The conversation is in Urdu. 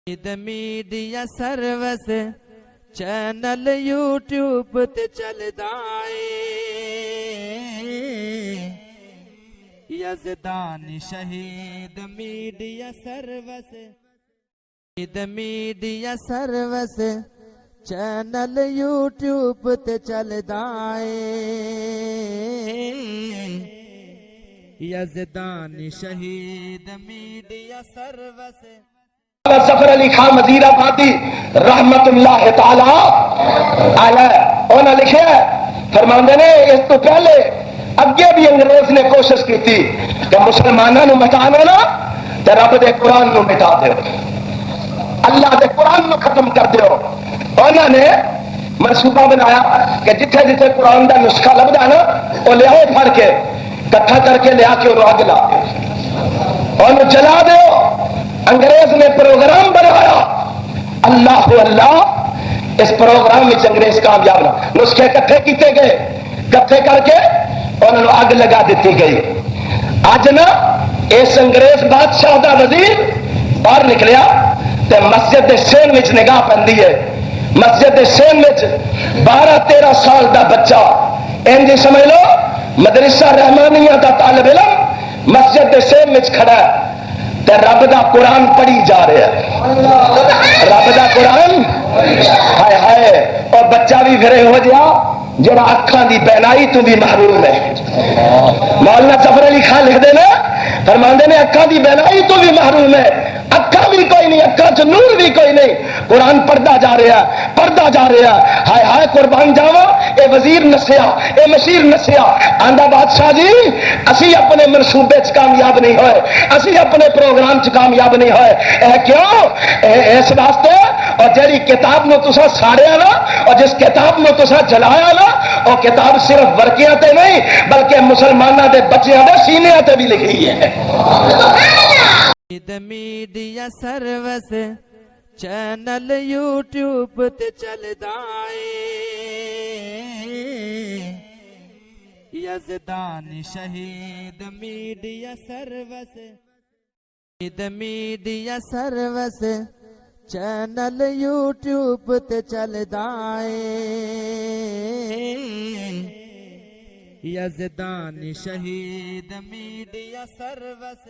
میڈیا سروس چینل یوٹیوب تے چلدا اے یزدان شہید میڈیا سروس چینل یوٹیوب تے چلدا اے یزدان شہید میڈیا سروس ظفر علی خان وزیر آبادی رحمت اللہ تعالی علیہ انہوں نے لکھا ہے فرماندے نے اس تو پہلے اگے بھی انگریز نے کوشش کی تھی کہ مسلمانوں نو مٹانا نا تے رب دے قرآن نو مٹا دیو، اللہ دے قرآن نو ختم کر دیو۔ انہوں نے منصوبہ بنایا کہ جتھے جتھے قرآن دا نسخہ لبدا نا وہ لیاؤ پھڑ کے کٹھا کر کے لیا کے انہوں اگ لا دیو، انہوں جلا دیو۔ انگریز نے پروگرام بنایا، اللہ اللہ اس پروگرام میں انگریز کامیاب نہ، نسخے کٹھے کیتے گئے، کٹھے کر کے انہوں نے اگ لگا دیتی گئی۔ اج نا اس انگریز بادشاہ دا وزیر باہر نکلیا تے مسجد دے سین وچ نگاہ پندی ہے، مسجد دے سین وچ 12-13 سال دا بچہ انج سمجھ لو مدرسہ رحمانیہ دا طالب علم مسجد دے سین وچ کھڑا ہے تے رب دا قرآن پڑھی جا رہا ہے، رب دا قرآن ہائے ہائے۔ اور بچہ بھی پھر ہو جا جڑا اکھاں دی بینائی تو بھی محروم ہے۔ مولانا ظفر علی خان لکھ دے نا فرماندے نے اکھاں دی بینائی تو بھی محروم ہے، اکھاں بھی کوئی نہیں، اکھاں چ نور بھی کوئی نہیں، قرآن پڑھدا جا رہا ہے، پڑھدا جا رہا ہے۔ ہائے ہائے قربان جاواں اے وزیر نسیا، اے مشیر نسیا، آندا بادشاہ جی اسی اپنے منصوبے چ کامیاب نہیں ہوئے، اسی اپنے پروگرام چ کامیاب نہیں ہوئے۔ اے کیوں؟ اس واسطے اور جڑی کتاب نو تساں ساڑیا نا اور جس کتاب نو تساں جلایا نا وہ کتاب صرف ورکیاں تے نہیں بلکہ مسلماناں دے بچیاں دے سینیاں تے بھی لکھی ہے۔ میڈیا سروس چینل یوٹیوب تے چلدا اے یزدان شہید میڈیا سروس چینل یوٹیوب تے چلدا اے یزدان شہید میڈیا سروس